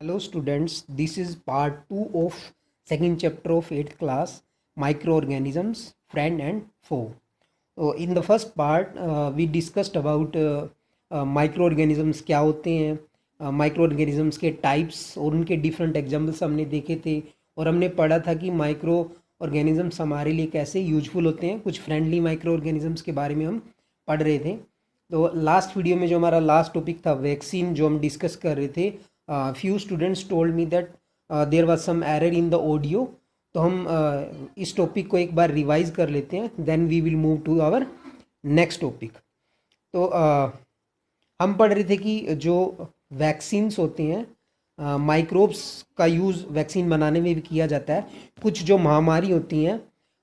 Hello students, this is part 2 of second chapter of 8th class microorganisms friend and foe. So in the first part we discussed about microorganisms क्या होते हैं, microorganisms के types और उनके different examples हमने देखे थे और हमने पढ़ा था कि microorganisms हमारे लिए कैसे यूजफुल होते हैं। कुछ फ्रेंडली माइक्रोऑर्गेनिजम्स के बारे में हम पढ़ रहे थे। तो लास्ट वीडियो में जो हमारा लास्ट टॉपिक था वैक्सीन जो हम डिस्कस कर रहे थे, few students told me that there was some error in the audio। तो हम इस टॉपिक को एक बार रिवाइज कर लेते हैं, then we will move to our next topic. तो हम पढ़ रहे थे कि जो वैक्सीन्स होते हैं, माइक्रोब्स का यूज़ वैक्सीन बनाने में भी किया जाता है। कुछ जो महामारी होती हैं,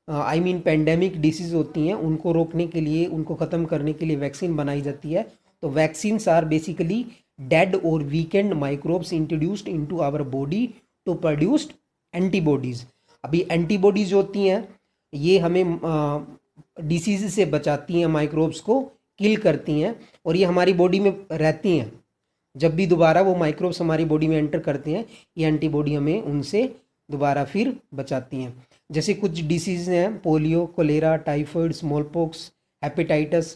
आई मीन पेंडेमिक डिसीज़ होती हैं, उनको रोकने के लिए, उनको ख़त्म करने के लिए वैक्सीन बनाई जाती है। तो vaccines are basically dead or weakened microbes introduced into our body to produce antibodies। अभी एंटीबॉडीज होती हैं, ये हमें डिसीज से बचाती हैं, माइक्रोब्स को किल करती हैं और ये हमारी बॉडी में रहती हैं। जब भी दोबारा वो माइक्रोब्स हमारी बॉडी में एंटर करते हैं, ये एंटीबॉडी हमें उनसे दोबारा फिर बचाती हैं। जैसे कुछ डिसीज हैं, polio, cholera, typhoid, smallpox, hepatitis,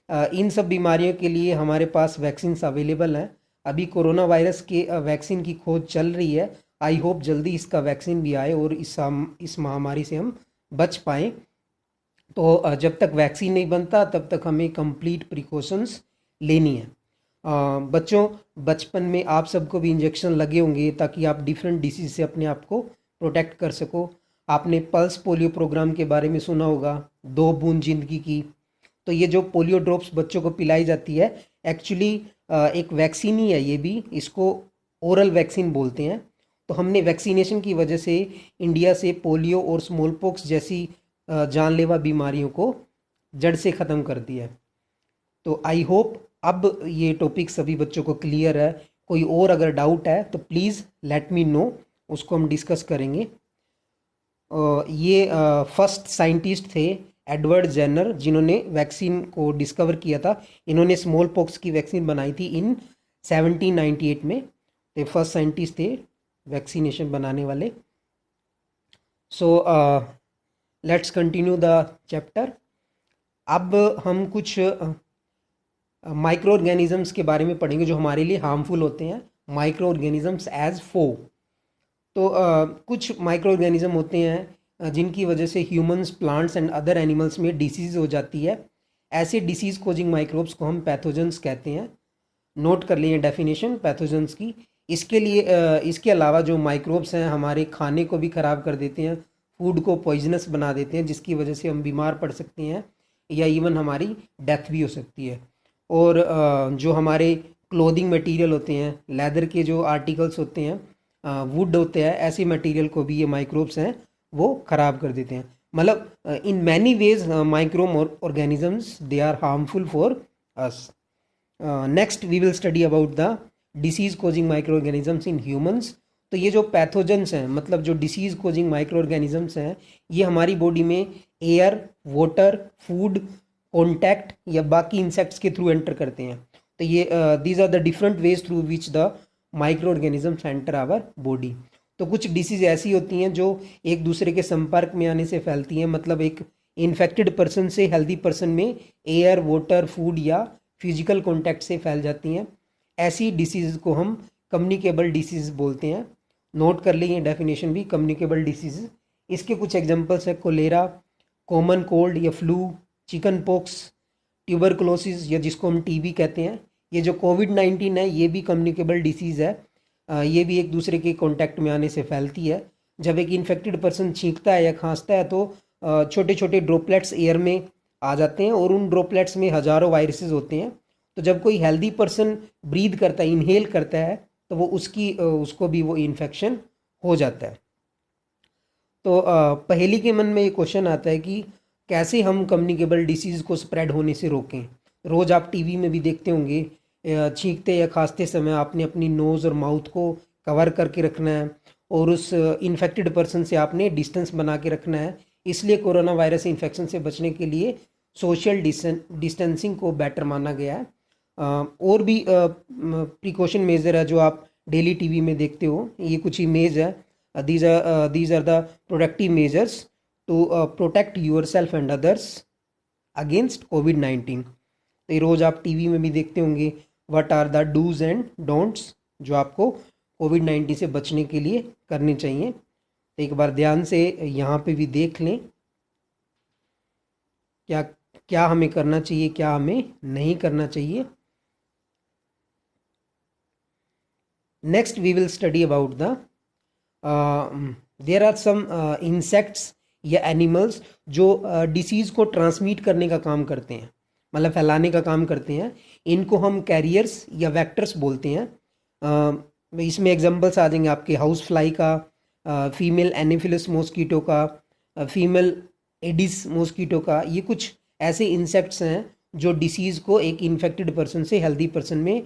इन सब बीमारियों के लिए हमारे पास वैक्सीन अवेलेबल हैं। अभी कोरोना वायरस के वैक्सीन की खोज चल रही है। आई होप जल्दी इसका वैक्सीन भी आए और इस महामारी से हम बच पाएँ। तो जब तक वैक्सीन नहीं बनता तब तक हमें कंप्लीट प्रिकॉशंस लेनी है। बच्चों, बचपन में आप सबको भी इंजेक्शन लगे होंगे ताकि आप डिफरेंट डिसीज से अपने आप को प्रोटेक्ट कर सको। आपने पल्स पोलियो प्रोग्राम के बारे में सुना होगा, 2 बूंद जिंदगी की। तो ये जो पोलियो ड्रॉप्स बच्चों को पिलाई जाती है, एक्चुअली एक वैक्सीन ही है ये भी, इसको ओरल वैक्सीन बोलते हैं। तो हमने वैक्सीनेशन की वजह से इंडिया से पोलियो और स्मॉल पॉक्स जैसी जानलेवा बीमारियों को जड़ से ख़त्म कर दिया है। तो आई होप अब ये टॉपिक सभी बच्चों को क्लियर है। कोई और अगर डाउट है तो प्लीज़ लेट मी नो, उसको हम डिस्कस करेंगे। ये फर्स्ट साइंटिस्ट थे एडवर्ड जेनर, जिन्होंने वैक्सीन को डिस्कवर किया था। इन्होंने स्मॉल पॉक्स की वैक्सीन बनाई थी इन 1798 में। ये फर्स्ट साइंटिस्ट थे वैक्सीनेशन बनाने वाले। So let's continue the chapter. अब हम कुछ माइक्रो ऑर्गेनिजम्स के बारे में पढ़ेंगे जो हमारे लिए हार्मफुल होते हैं, माइक्रो ऑर्गेनिजम्स एज फो। तो कुछ माइक्रो ऑर्गेनिज्म होते हैं जिनकी वजह से humans, plants and other animals में डिसीज़ हो जाती है। ऐसे डिसीज़ कोजिंग माइक्रोब्स को हम पैथोजेंस कहते हैं। नोट कर लिए डेफिनेशन पैथोजेंस की। इसके लिए इसके अलावा जो माइक्रोब्स हैं हमारे खाने को भी ख़राब कर देते हैं, फूड को पॉइजनस बना देते हैं, जिसकी वजह से हम बीमार पड़ सकते हैं या इवन हमारी डेथ भी हो सकती है। और जो हमारे क्लोथिंग मटेरियल होते हैं, लेदर के जो आर्टिकल्स होते हैं, वुड होते हैं, ऐसे मटेरियल को भी ये माइक्रोब्स हैं वो ख़राब कर देते हैं। मतलब in many ways microorganisms they are harmful for us. Next we will study about the disease causing microorganisms in humans. तो ये जो पैथोजेंस हैं, मतलब जो डिसीज़ कोजिंग माइक्रो ऑर्गेनिजम्स हैं, ये हमारी बॉडी में एयर, वाटर, फूड, कॉन्टैक्ट या बाकी इंसेक्ट्स के थ्रू एंटर करते हैं। तो ये these are the different ways through which the microorganisms enter our body. तो कुछ डिसीज़ ऐसी होती हैं जो एक दूसरे के संपर्क में आने से फैलती हैं, मतलब एक इन्फेक्टेड पर्सन से हेल्दी पर्सन में एयर, वाटर, फूड या फिजिकल कॉन्टैक्ट से फैल जाती हैं। ऐसी डिसीज़ को हम कम्युनिकेबल डिसीज़ बोलते हैं। नोट कर लीजिए डेफिनेशन भी, कम्युनिकेबल डिसीज़। इसके कुछ एग्जांपल्स है कोलेरा, कॉमन कोल्ड या फ्लू, चिकन पॉक्स, ट्यूबरकुलोसिस या जिसको हम टीबी कहते हैं। ये जो कोविड-19 है ये भी कम्युनिकेबल डिसीज़ है। ये भी एक दूसरे के कांटेक्ट में आने से फैलती है। जब एक इन्फेक्टेड पर्सन छींकता है या खांसता है तो छोटे छोटे ड्रॉपलेट्स एयर में आ जाते हैं और उन ड्रॉपलेट्स में हज़ारों वायरसेस होते हैं। तो जब कोई हेल्दी पर्सन ब्रीद करता है, इनहेल करता है, तो वो उसको भी वो इन्फेक्शन हो जाता है। तो पहेली के मन में ये क्वेश्चन आता है कि कैसे हम कम्युनिकेबल डिसीज़ को स्प्रेड होने से रोकें। रोज़ आप टीवी में भी देखते होंगे, छींकते या खांसते समय आपने अपनी नोज़ और माउथ को कवर करके रखना है और उस इन्फेक्टेड पर्सन से आपने डिस्टेंस बना के रखना है। इसलिए कोरोना वायरस इन्फेक्शन से बचने के लिए सोशल डिस्टेंसिंग को बेटर माना गया है। और भी प्रिकॉशन मेजर है जो आप डेली टीवी में देखते हो, ये कुछ इमेज है। These are the productive measures to protect yourself and others against कोविड-19। तो ये रोज़ आप टीवी में भी देखते होंगे, what are the dos and don'ts जो आपको कोविड-19 से बचने के लिए करने चाहिए। तो एक बार ध्यान से यहाँ पे भी देख लें क्या क्या हमें करना चाहिए, क्या हमें नहीं करना चाहिए। Next we will study about the there are some insects या एनिमल्स जो डिसीज़ को ट्रांसमिट करने का काम करते हैं, मतलब फैलाने का काम करते हैं। इनको हम कैरियर्स या वेक्टर्स बोलते हैं। इसमें एग्जांपल्स आ जाएंगे आपके हाउस फ्लाई का, फीमेल एनीफिलस मॉस्किटो का, फीमेल एडिस मॉस्किटो का। ये कुछ ऐसे इंसेक्ट्स हैं जो डिसीज़ को एक इन्फेक्टेड पर्सन से हेल्दी पर्सन में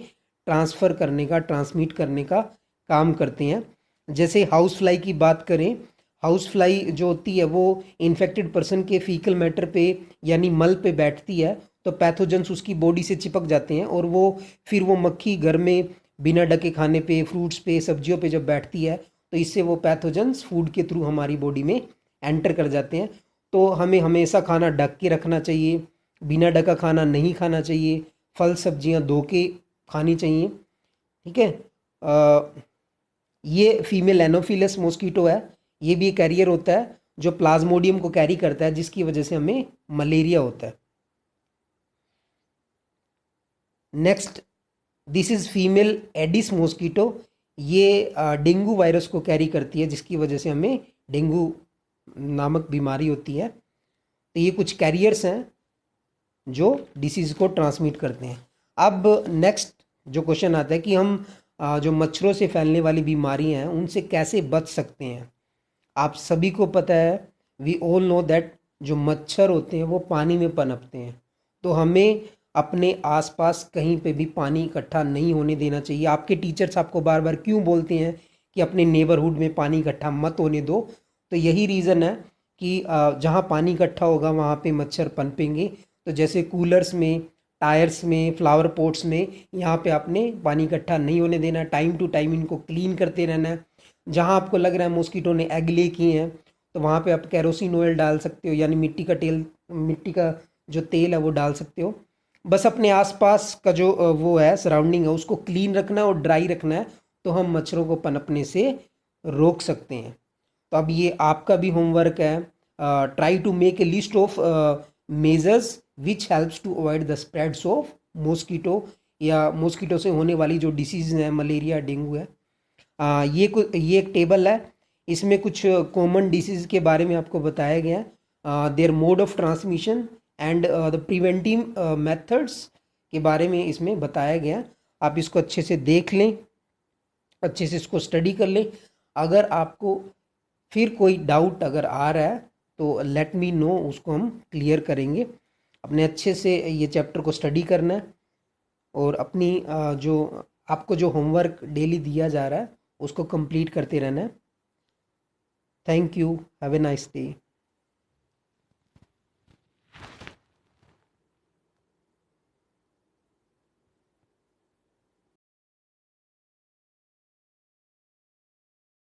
ट्रांसफ़र करने का, ट्रांसमिट करने का काम करते हैं। जैसे हाउस फ्लाई की बात करें, हाउस फ्लाई जो होती है वो इन्फेक्टेड पर्सन के फीकल मैटर पे यानी मल पे बैठती है, तो पैथोजेंस उसकी बॉडी से चिपक जाते हैं और वो फिर वो मक्खी घर में बिना ढके खाने पे, फ्रूट्स पे, सब्जियों पे जब बैठती है तो इससे वो पैथोजेंस फूड के थ्रू हमारी बॉडी में एंटर कर जाते हैं। तो हमें हमेशा खाना ढक के रखना चाहिए, बिना ढका खाना नहीं खाना चाहिए, फल सब्जियां धो के खानी चाहिए। ठीक है। ये फीमेल एनोफिलस मॉस्किटो है, ये भी एक कैरियर होता है जो प्लाज्मोडियम को कैरी करता है, जिसकी वजह से हमें मलेरिया होता है। Next, this is female Aedes mosquito, ये डेंगू वायरस को कैरी करती है, जिसकी वजह से हमें डेंगू नामक बीमारी होती है। तो ये कुछ कैरियर्स हैं जो डिसीज़ को ट्रांसमिट करते हैं। अब नेक्स्ट जो क्वेश्चन आता है कि हम जो मच्छरों से फैलने वाली बीमारियां हैं उनसे कैसे बच सकते हैं। आप सभी को पता है, वी ऑल नो दैट जो मच्छर होते हैं वो पानी में पनपते हैं, तो हमें अपने आसपास कहीं पे भी पानी इकट्ठा नहीं होने देना चाहिए। आपके टीचर्स आपको बार बार क्यों बोलते हैं कि अपने नेबरहुड में पानी इकट्ठा मत होने दो, तो यही रीज़न है कि जहाँ पानी इकट्ठा होगा वहाँ पे मच्छर पनपेंगे। तो जैसे कूलर्स में, टायर्स में, फ्लावर पॉट्स में, यहाँ पे आपने पानी इकट्ठा नहीं होने देना, टाइम टू टाइम इनको क्लीन करते रहना है। जहाँ आपको लग रहा है मॉस्किटो ने एग ले किए हैं तो वहाँ पे आप कैरोसिन ऑयल डाल सकते हो, यानी मिट्टी का जो तेल है वो डाल सकते हो। बस अपने आसपास का जो वो है सराउंडिंग है उसको क्लीन रखना है और ड्राई रखना है, तो हम मच्छरों को पनपने से रोक सकते हैं। तो अब ये आपका भी होमवर्क है, try to make a list of measures which helps to avoid the spreads of mosquito, या मॉस्किटो से होने वाली जो डिसीज़ है, मलेरिया, डेंगू है। ये एक टेबल है, इसमें कुछ कॉमन डिसीज़ के बारे में आपको बताया गया है, their mode of transmission and the preventive methods के बारे में इसमें बताया गया। आप इसको अच्छे से देख लें, अच्छे से इसको स्टडी कर लें। अगर आपको फिर कोई डाउट अगर आ रहा है तो लेट मी नो, उसको हम क्लियर करेंगे। अपने अच्छे से ये चैप्टर को स्टडी करना है और अपनी जो आपको जो होमवर्क डेली दिया जा रहा है उसको कंप्लीट करते रहना है। Thank you, have a nice day.